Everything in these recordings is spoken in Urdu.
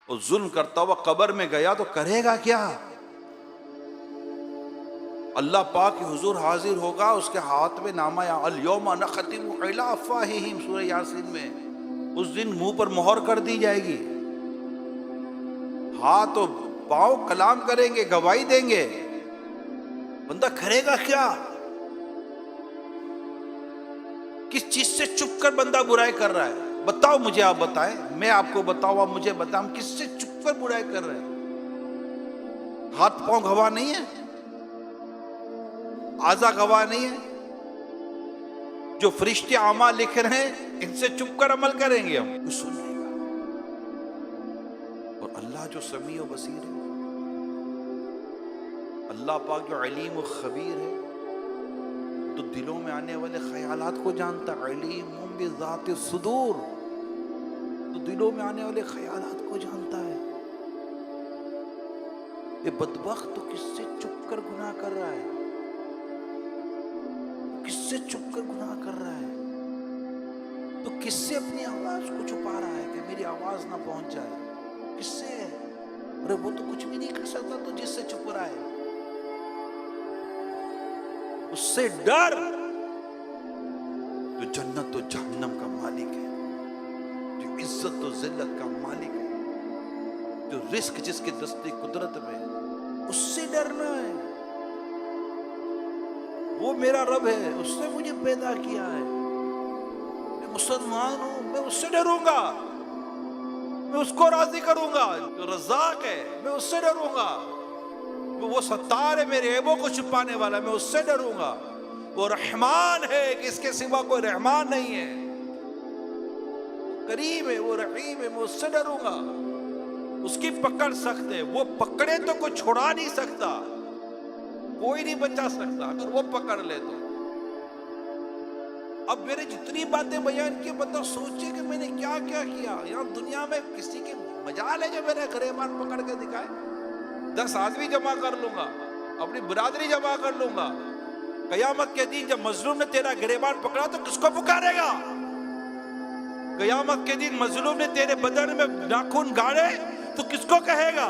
اور ظلم کرتا ہوا قبر میں گیا تو کرے گا کیا؟ اللہ پاک کے حضور حاضر ہوگا، اس کے ہاتھ میں نامہ الیوم نختم علی افواہہم، سورہ یاسین میں اس دن منہ پر مہر کر دی جائے گی، ہاتھ و پاؤں کلام کریں گے، گواہی دیں گے، بندہ کرے گا کیا؟ کس چیز سے چھپ کر بندہ برائی کر رہا ہے؟ بتاؤ مجھے، آپ بتائیں، میں آپ کو بتاؤں، آپ مجھے بتائیں، ہم کس سے چھپ کر برائی کر رہے ہیں؟ ہاتھ پاؤں گواہ نہیں ہے؟ اعضاء گواہ نہیں ہے؟ جو فرشتے اعمال لکھ رہے ہیں ان سے چھپ کر عمل کریں گے ہم؟ کوئی سن لے گا؟ اور اللہ جو سمیع و بصیر ہے، اللہ پاک جو علیم و خبیر ہے، تو دلوں میں آنے والے خیالات کو جانتا ہے، علیم بذات الصدور، تو دلوں میں آنے والے خیالات کو جانتا ہے۔ یہ بدبخت تو کس سے چھپ کر گناہ کر رہا ہے؟ کس سے چھپ کر گناہ کر رہا ہے؟ تو کس سے اپنی آواز کو چھپا رہا ہے کہ میری آواز نہ پہنچ جائے؟ کس سے؟ ارے وہ تو کچھ بھی نہیں کر سکتا، تو جس سے چھپ رہا ہے اس سے ڈر، جو جنت و جہنم کا مالک ہے، جو عزت و ذلت کا مالک ہے، جو رزق جس کے دستی قدرت میں، اس سے ڈرنا ہے۔ وہ میرا رب ہے، اس نے مجھے پیدا کیا ہے، میں مسلمان ہوں، میں اس سے ڈروں گا، میں اس کو راضی کروں گا۔ جو رزاق ہے میں اس سے ڈروں گا، وہ ستار ہے میرے عیبوں کو چھپانے والا، میں اس سے ڈروں گا۔ وہ رحمان ہے کہ اس کے سوا کوئی رحمان نہیں ہے، وہ کریم ہے، وہ رحیم ہے، میں اس سے ڈروں گا۔ اس کی پکڑ سخت ہے، وہ پکڑے تو کوئی چھڑا نہیں سکتا، کوئی نہیں بچا سکتا اگر وہ پکڑ لے تو۔ اب میرے جتنی باتیں بیان کی، بندہ سوچے کہ میں نے کیا کیا کیا۔ یہاں دنیا میں کسی کے مجال ہے جو میرے گریبان پکڑ کے دکھائے؟ 10 آدمی جمع کر لوں گا، اپنی برادری جمع کر لوں گا، قیامت کے دن جب مظلوم نے تیرا گریبان پکڑا تو کس کو پکارے گا؟ قیامت کے دن مظلوم نے تیرے بدن میں ناخن گاڑے تو کس کو کہے گا؟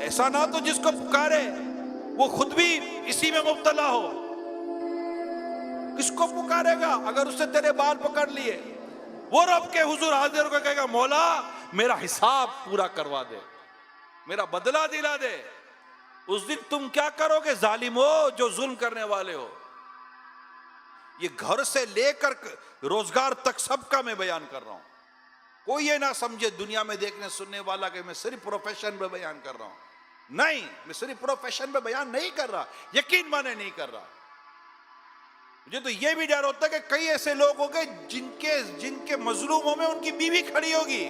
ایسا نہ تو جس کو پکارے وہ خود بھی اسی میں مبتلا ہو، کس کو پکارے گا؟ اگر اس نے تیرے بال پکڑ لیے، وہ رب کے حضور حاضر ہو کے کہے گا مولا میرا حساب پورا کروا دے، میرا بدلہ دلا دے۔ اس دن تم کیا کرو گے ظالمو، جو ظلم کرنے والے ہو؟ یہ گھر سے لے کر روزگار تک سب کا میں بیان کر رہا ہوں۔ کوئی یہ نہ سمجھے دنیا میں دیکھنے سننے والا کہ میں صرف پروفیشن پہ بیان کر رہا ہوں، نہیں، میں صرف پروفیشن پہ بیان نہیں کر رہا، یقین مانے نہیں کر رہا۔ مجھے تو یہ بھی ڈر ہوتا ہے کہ کئی ایسے لوگ ہوں گے جن کے مظلوموں میں ان کی بیوی کھڑی ہوگی،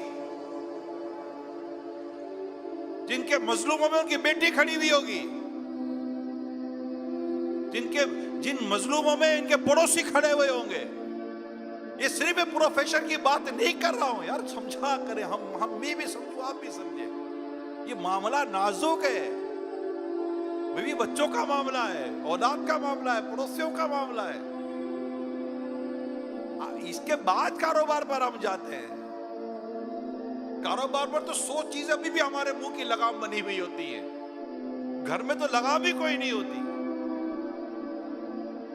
جن کے مظلوموں میں ان کی بیٹی کھڑی ہوئی ہوگی، جن مظلوموں میں ان کے پڑوسی کھڑے ہوئے ہوں گے۔ یہ صرف پروفیشن کی بات نہیں کر رہا ہوں یار، سمجھا کریں، ہم بھی سمجھو، آپ بھی سمجھے، یہ معاملہ نازک ہے، بیوی بچوں کا معاملہ ہے، اولاد کا معاملہ ہے، پڑوسیوں کا معاملہ ہے۔ اس کے بعد کاروبار پر ہم جاتے ہیں۔ کاروبار پر تو 100 چیزیں ابھی بھی ہمارے منہ کی لگام بنی ہوئی ہوتی ہیں، گھر میں تو لگام ہی کوئی نہیں ہوتی۔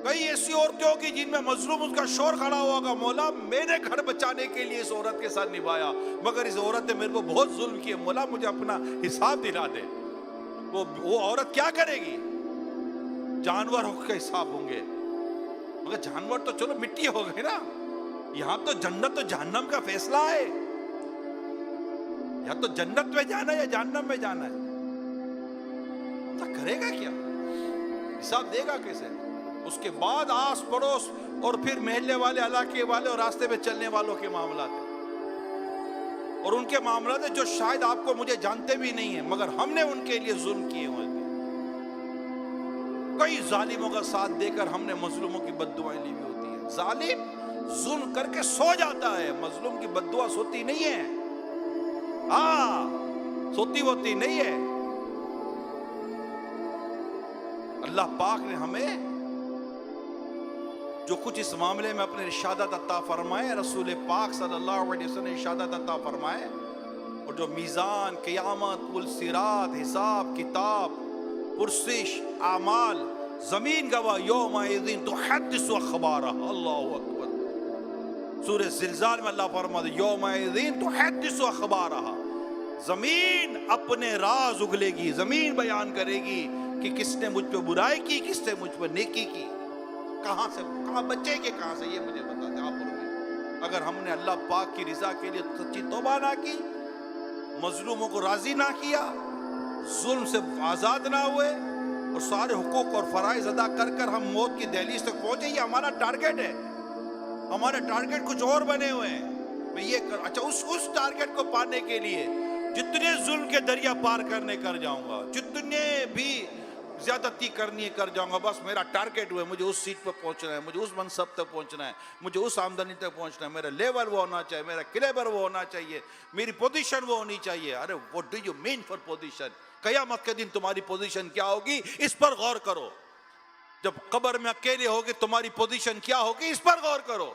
کئی ایسی عورتیں ہوگی جن میں مظلوم اس کا شور کھڑا ہوگا، مولا میں نے گھر بچانے کے لیے اس عورت کے ساتھ نبھایا، مگر اس عورت نے میرے کو بہت ظلم کیا، مولا مجھے اپنا حساب دلا دے۔ وہ عورت کیا کرے گی؟ جانور کے حساب ہوں گے، مگر جانور تو چلو مٹی ہو گئے نا، یہاں تو جنت و جہنم کا فیصلہ ہے، یا تو جنت میں جانا ہے یا جہنم میں جانا ہے۔ تو کرے گا کیا؟ حساب دے گا کیسے؟ اس کے بعد آس پڑوس اور پھر محلے والے، علاقے والے اور راستے میں چلنے والوں کے معاملات ہیں، اور ان کے معاملات ہیں جو شاید آپ کو مجھے جانتے بھی نہیں ہیں، مگر ہم نے ان کے لیے ظلم کیے ہوئے ہیں۔ کئی ظالموں کا ساتھ دے کر ہم نے مظلوموں کی بد دعائیں لی ہوئی ہوتی ہیں۔ ظالم ظلم کر کے سو جاتا ہے، مظلوم کی بد دعا سوتی نہیں ہے، سوتی ہوتی نہیں ہے۔ اللہ پاک نے ہمیں جو کچھ اس معاملے میں اپنے ارشادات عطا فرمائے، رسول پاک صلی اللہ علیہ وسلم نے ارشادات عطا فرمائے، اور اور جو میزان، قیامت، پل صراط، حساب کتاب، پرسش، اعمال، زمین گواہ، یومئذ تحدث اخبارها، اللہ اکبر۔ سورہ زلزال میں اللہ فرماتے یومئذ تحدث اخبارها، زمین اپنے راز اگلے گی، زمین بیان کرے گی کہ کس نے مجھ پہ برائی کی، کس نے مجھ پہ نیکی کی، کہاں بچے کے کہاں سے، یہ مجھے بتا دیں آپ لوگ۔ اگر ہم نے اللہ پاک کی رضا کے لیے سچی توبہ نہ کی، مظلوموں کو راضی نہ کیا، ظلم سے آزاد نہ ہوئے، اور سارے حقوق اور فرائض ادا کر ہم موت کی دہلیز تک پہنچے، یہ ہمارا ٹارگٹ ہے۔ ہمارے ٹارگٹ کچھ اور بنے ہوئے ہیں، میں یہ اچھا اس ٹارگٹ کو پانے کے لیے جتنے ظلم کے دریا پار کرنے کر جاؤں گا، جتنے بھی زیادتی کرنی ہے کر جاؤں گا، بس میرا ٹارگٹ ہوئے، مجھے اس سیٹ پہ پہنچنا ہے، مجھے اس منصب تک پہنچنا ہے، مجھے اس آمدنی تک پہنچنا ہے، میرا لیول وہ ہونا چاہیے، میرا کلیبر وہ ہونا چاہیے، میری پوزیشن وہ ہونی چاہیے۔ ارے what do you mean for position؟ قیامت کے دن تمہاری پوزیشن کیا ہوگی، اس پر غور کرو۔ جب قبر میں اکیلے ہوگے تمہاری پوزیشن کیا ہوگی، اس پر غور کرو۔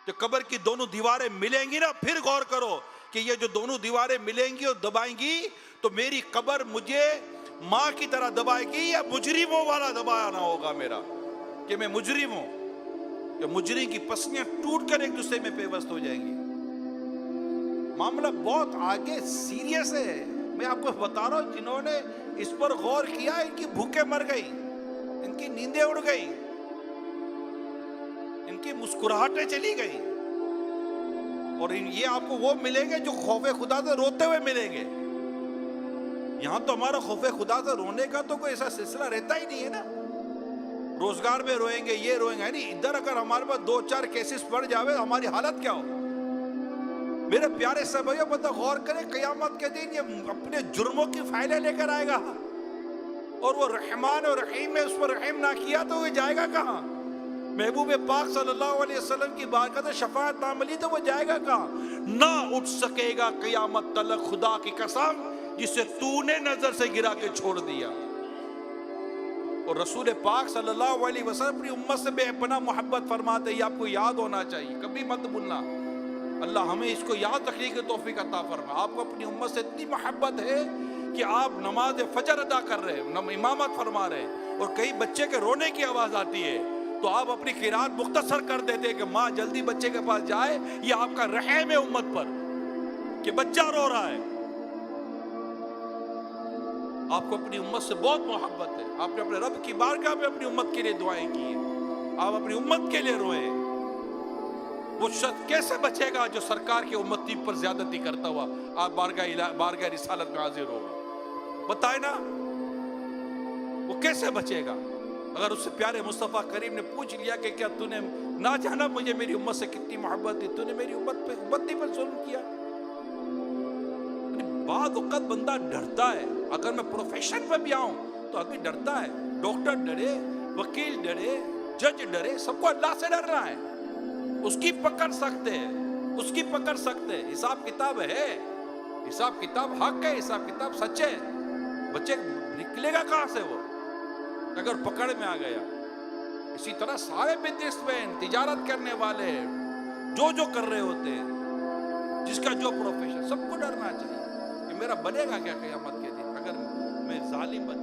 جب قبر کی دونوں دیواریں ملیں گی نا، پھر غور کرو کہ یہ جو دونوں دیواریں ملیں گی اور دبائیں گی تو میری قبر مجھے ماں کی طرح دبائے گی یا مجرموں والا دبانا ہوگا میرا، کہ میں مجرم ہوں، کہ مجرم کی پسلیاں ٹوٹ کر ایک دوسرے میں پیوست ہو جائیں گی۔ معاملہ بہت آگے سیریس ہے، میں آپ کو بتا رہا ہوں، جنہوں نے اس پر غور کیا ان کی بھوکیں مر گئی، ان کی نیندیں اڑ گئی، ان کی مسکراہٹیں چلی گئی، اور یہ آپ کو وہ ملیں گے جو خوف خدا سے روتے ہوئے ملیں گے۔ یہاں تو ہمارا خوف خدا سے رونے کا تو کوئی ایسا سلسلہ رہتا ہی نہیں ہے نا، روزگار میں روئیں گے، یہ روئیں گے نہیں، ادھر اگر ہمارے پاس 2-4 کیسز پڑ جاوے ہماری حالت کیا ہو۔ میرے پیارے سے بھائیو بندہ غور کریں، قیامت کے دن یہ اپنے جرموں کی فائلیں لے کر آئے گا، اور وہ رحمان اور رحیم میں اس پر رحم نہ کیا تو وہ جائے گا کہاں؟ محبوب پاک صلی اللہ علیہ وسلم کی بارگاہ سے شفاعت نہ ملی تو وہ جائے گا کہاں؟ نہ اٹھ سکے گا قیامت تلک، خدا کی قسم جسے تو نے نظر سے گرا کے چھوڑ دیا۔ اور رسول پاک صلی اللہ علیہ وسلم اپنی امت سے بے پناہ محبت فرماتے، یہ آپ کو یاد ہونا چاہیے، کبھی مت بھولنا۔ اللہ ہمیں اس کو یاد رکھنے کی توفیق عطا فرما۔ آپ کو اپنی امت سے اتنی محبت ہے کہ آپ نماز فجر ادا کر رہے ہیں، امامت فرما رہے ہیں، اور کئی بچے کے رونے کی آواز آتی ہے تو آپ اپنی قرات مختصر کر دیتے ہیں کہ ماں جلدی بچے کے پاس جائے، یہ آپ کا رحم ہے امت پر کہ بچہ رو رہا ہے۔ آپ کو اپنی امت سے بہت محبت ہے، آپ نے اپنے رب کی بارگاہ میں اپنی امت کے لیے دعائیں کی ہیں، آپ اپنی امت کے لیے روئے۔ وہ شخص کیسے بچے گا جو سرکار کی امتی پر زیادتی کرتا ہوا آپ بارگاہ رسالت میں حاضر ہوگا؟ بتائے نا وہ کیسے بچے گا؟ اگر اس سے پیارے مصطفیٰ کریم نے پوچھ لیا کہ کیا تو نے نہ جانا مجھے میری امت سے کتنی محبت تھی، تو نے میری امتی پر ظلم کیا؟ بعض اوقات بندہ ڈرتا ہے، اگر میں پروفیشن پہ بھی آؤں تو ابھی ڈرتا ہے، ڈاکٹر ڈرے، وکیل ڈرے، جج ڈرے، سب کو اللہ سے ڈرنا ہے، اس کی پکڑ سکتے ہیں، اس کی پکڑ سکتے ہیں، حساب کتاب ہے، حساب کتاب حق ہے، حساب کتاب سچ ہے، بچے نکلے گا کہاں سے وہ اگر پکڑ میں آ گیا؟ اسی طرح سارے بزنس مین، تجارت کرنے والے، جو کر رہے ہوتے ہیں، جس کا جو پروفیشن، سب کو ڈرنا چاہیے کہ میرا بنے گا کیا قیامت کے دن اگر میں ظالم بن